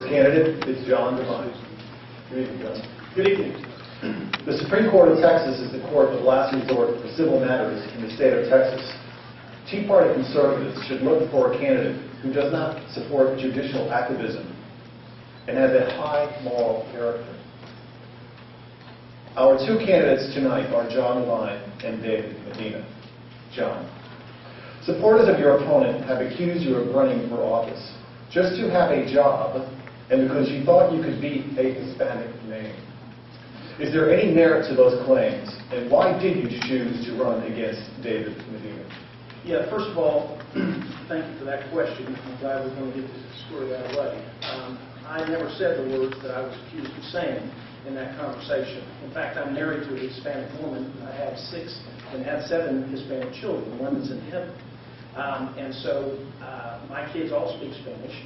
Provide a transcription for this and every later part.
candidate is John Devine. Good evening, John. Good evening. The Supreme Court of Texas is the court of last resort for civil matters in the state of Texas. Tea Party conservatives should look for a candidate who does not support judicial activism and has a high moral character. Our two candidates tonight are John Devine and David Medina. John, supporters of your opponent have accused you of running for office just to have a job and because you thought you could beat a Hispanic name. Is there any merit to those claims, and why did you choose to run against David Medina? Yeah, first of all, thank you for that question. I'm glad we're going to get this story out of the way. I never said the words that I was accused of saying in that conversation. In fact, I'm married to a Hispanic woman. I have 6 and have 7 Hispanic children, one that's in heaven. And so my kids all speak Spanish,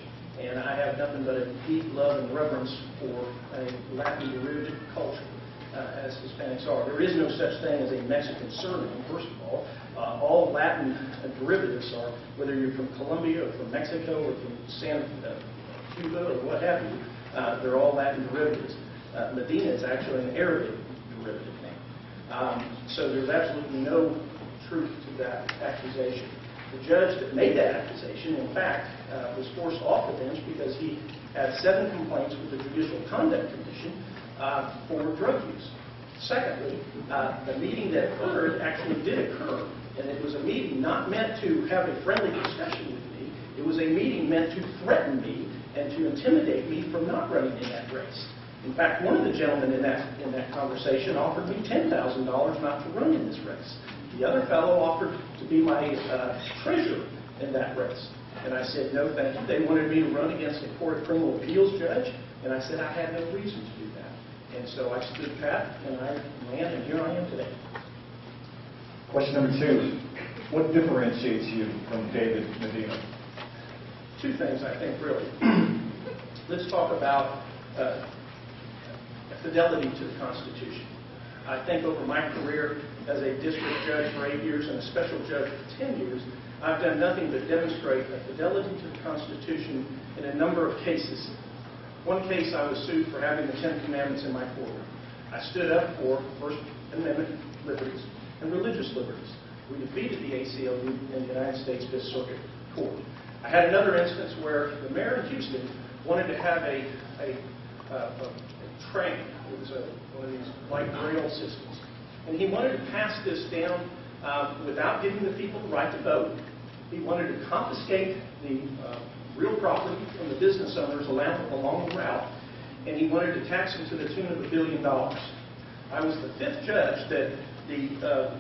and I have nothing but a deep love and reverence for a Latin-derived culture, as Hispanics are. There is no such thing as a Mexican surname, first of all. All Latin derivatives are, whether you're from Colombia or from Mexico or from Cuba or what have you, they're all Latin derivatives. Medina is actually an Arabic derivative name. So there's absolutely no truth to that accusation. The judge that made that accusation, in fact, was forced off the bench because he had 7 complaints with the Judicial Conduct Commission for drug use. Secondly, the meeting that occurred actually did occur, and it was a meeting not meant to have a friendly discussion with me. It was a meeting meant to threaten me and to intimidate me from not running in that race. In fact, one of the gentlemen in that conversation offered me $10,000 not to run in this race. The other fellow offered to be my treasurer in that race. And I said, no, thank you. They wanted me to run against a court of criminal appeals judge, and I said I had no reason to do that. And so I stood pat, and I ran, and here I am today. Question number 2. What differentiates you from David Medina? 2 things, I think, really. Let's talk about fidelity to the Constitution. I think over my career as a district judge for 8 years and a special judge for 10 years, I've done nothing but demonstrate a fidelity to the Constitution in a number of cases. One case, I was sued for having the 10 Commandments in my courtroom. I stood up for First Amendment liberties and religious liberties. We defeated the ACLU in the United States Fifth Circuit Court. I had another instance where the mayor of Houston wanted to have a train. It was one of these light rail systems. And he wanted to pass this down without giving the people the right to vote. He wanted to confiscate the real property from the business owners along the route, and he wanted to tax them to the tune of $1 billion. I was the 5th judge that the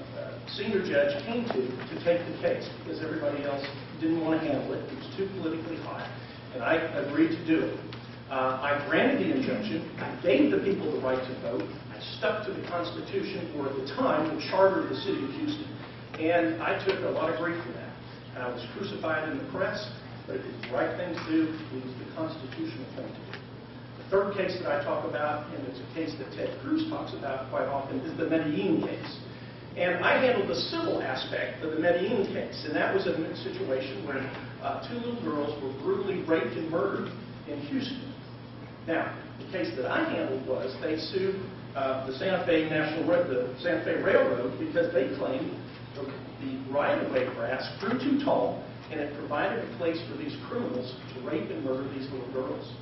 senior judge came to take the case because everybody else didn't want to handle it. It was too politically hot, and I agreed to do it. I granted the injunction. I gave the people the right to vote. I stuck to the Constitution, or at the time, the charter of the city of Houston. And I took a lot of grief for that. I was crucified in the press, but it was the right thing to do. It was the constitutional thing to do. The third case that I talk about, and it's a case that Ted Cruz talks about quite often, is the Medellin case. And I handled the civil aspect of the Medellin case, and that was a situation where 2 little girls were brutally raped and murdered in Houston. Now, the case that I handled was they sued the Santa Fe Railroad because they claimed the right-of-way grass grew too tall and it provided a place for these criminals to rape and murder these little girls.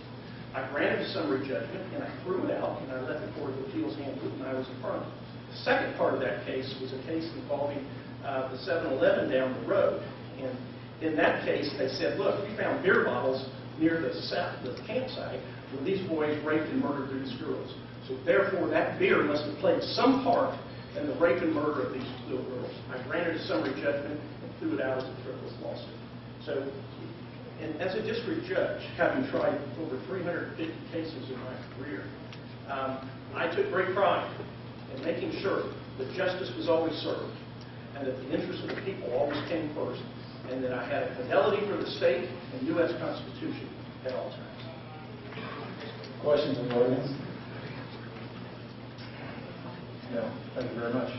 I granted a summary judgment and I threw it out and I let the Court of Appeals handle it and I was affirmed. The second part of that case was a case involving the 7-Eleven down the road. And in that case, they said, look, we found beer bottles near the campsite where these boys raped and murdered these girls. So therefore, that beer must have played some part in the rape and murder of these little girls. I granted a summary judgment and threw it out as a frivolous lawsuit. So, and as a district judge, having tried over 350 cases in my career, I took great pride in making sure that justice was always served and that the interests of the people always came first, and that I had a fidelity for the state and U.S. Constitution at all times. Questions from the audience? No. Thank you very much.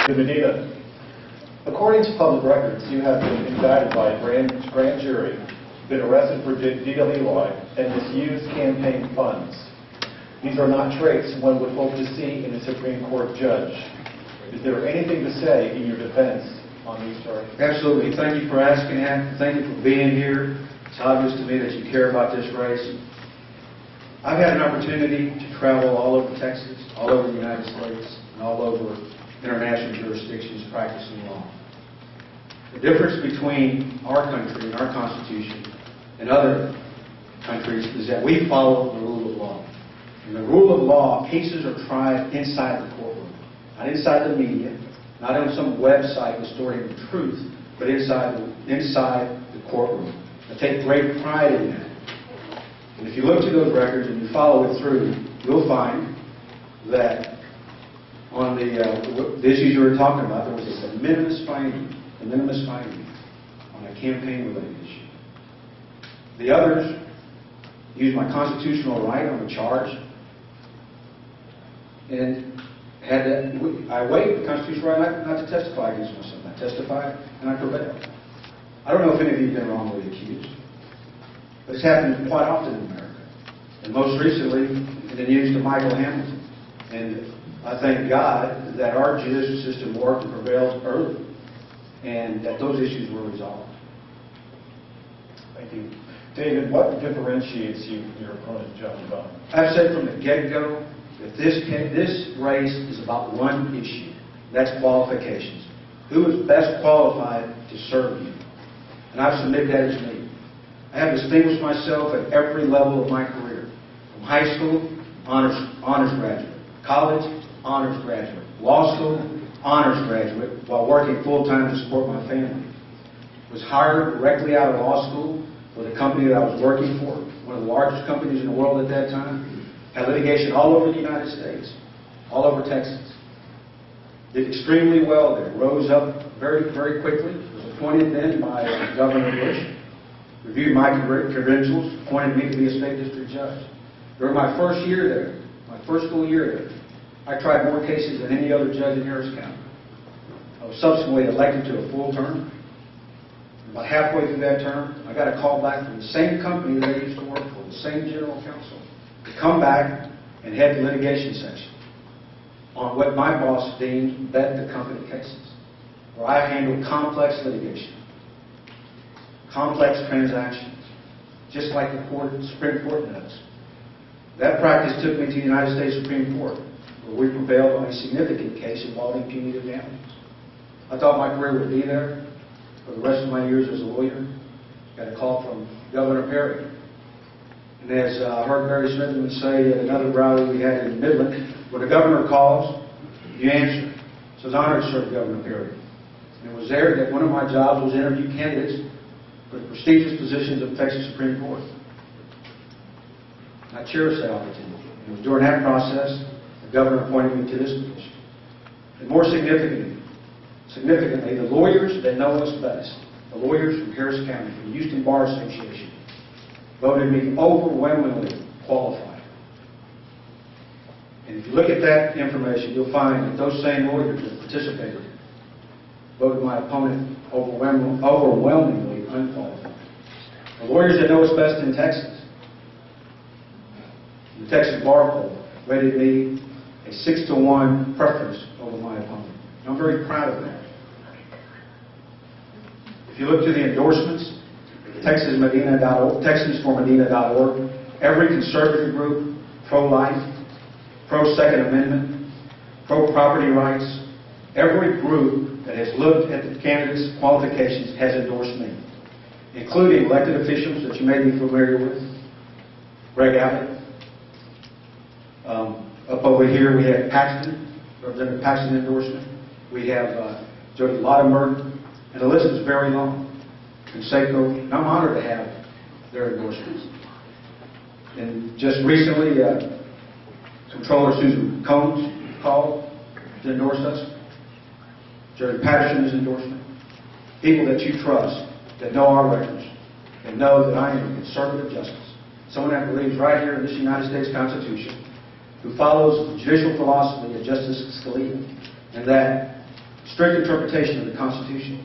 Medina, according to public records, you have been indicted by a grand jury been arrested for DWI, and misused campaign funds. These are not traits one would hope to see in a Supreme Court judge. Is there anything to say in your defense on these charges? Absolutely. Thank you for asking that. Thank you for being here. It's obvious to me that you care about this race. I've had an opportunity to travel all over Texas, all over the United States, and all over international jurisdictions practicing law. The difference between our country and our Constitution and other countries is that we follow the rule of law. In the rule of law, cases are tried inside the courtroom, not inside the media, not on some website distorting the truth, but inside the courtroom. I take great pride in that. And if you look to those records and you follow it through, you'll find that on the issues you were talking about, there was a de minimis finding on a campaign-related issue. The others used my constitutional right on the charge, and I waived the constitutional right not to testify against myself. I testified, and I prevailed. I don't know if any of you have been wrongly accused, but it's happened quite often in America, and most recently in the news to Michael Hamilton. And I thank God that our judicial system worked and prevailed early, and that those issues were resolved. Thank you. David, what differentiates you from your opponent, John Devine? I've said from the get-go that this race is about one issue. That's qualifications. Who is best qualified to serve you? And I've submitted that as me. I have distinguished myself at every level of my career. From high school, honors graduate. College, honors graduate. Law school, honors graduate, while working full-time to support my family. Was hired directly out of law school for the company that I was working for, one of the largest companies in the world at that time. Had litigation all over the United States, all over Texas. Did extremely well there. Rose up very, very quickly. Was appointed then by Governor Bush. Reviewed my credentials, appointed me to be a state district judge. During my first year there, my first full year there, I tried more cases than any other judge in Harris County. I was subsequently elected to a full term. About halfway through that term, I got a call back from the same company that I used to work for, the same general counsel, to come back and head the litigation section on what my boss deemed bet the company cases, where I handled complex litigation, complex transactions, just like the Supreme Court does. That practice took me to the United States Supreme Court, where we prevailed on a significant case involving punitive damages. I thought my career would be there for the rest of my years as a lawyer. Got a call from Governor Perry. And as I heard Barry Smithman say at another rally we had in Midland, when the governor calls, you answer. So it's an honor to serve Governor Perry. And it was there that one of my jobs was to interview candidates for the prestigious positions of the Texas Supreme Court. I cherished that opportunity. And it was during that process the governor appointed me to this position. And more significantly, the lawyers that know us best, the lawyers from Harris County, from the Houston Bar Association, voted me overwhelmingly qualified. And if you look at that information, you'll find that those same lawyers that participated voted my opponent overwhelmingly unqualified. The lawyers that know us best in Texas, the Texas Bar Poll, rated me a 6-to-1 preference over my opponent. I'm very proud of that. If you look to the endorsements, TexansForMedina.org, every conservative group, pro-life, pro-Second Amendment, pro-property rights, every group that has looked at the candidates' qualifications has endorsed me, including elected officials that you may be familiar with. Greg Abbott. Up over here we have Paxton, Representative Paxton endorsement. We have Jody Latimer, and the list is very long. Conseco, and I'm honored to have their endorsements. And just recently, Comptroller Susan Combs called to endorse us. Jerry Patterson's endorsement. People that you trust, that know our records, and know that I am a conservative justice. Someone that believes right here in this United States Constitution, who follows the judicial philosophy of Justice Scalia, and that strict interpretation of the Constitution.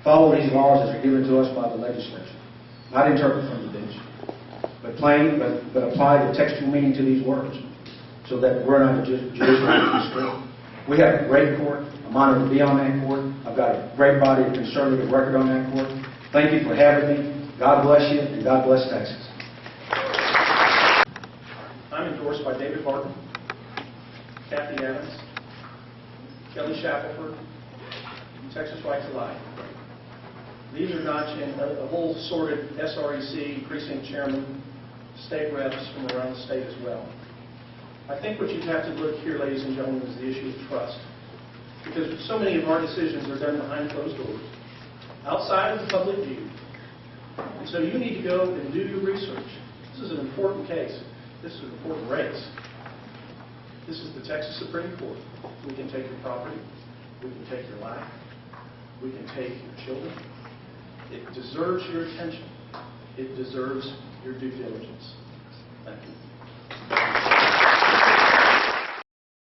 Follow these laws as are given to us by the legislature. not interpret from the bench, but but apply the textual meaning to these words, so that we're not a judicial court. We have a great court. I'm honored to be on that court. I've got a great body of conservative record on that court. Thank you for having me. God bless you, and God bless Texas. I'm endorsed by David Barton, Kathy Adams, Kelly Shackelford, and Texas Right to Life. These are not a whole sorted SREC, precinct chairman, state reps from around the state as well. I think what you have to look here, ladies and gentlemen, is the issue of trust. Because so many of our decisions are done behind closed doors, outside of the public view. And so you need to go and do your research. This is an important case. This is an important race. This is the Texas Supreme Court. We can take your property. We can take your life. We can take your children. It deserves your attention. It deserves your due diligence.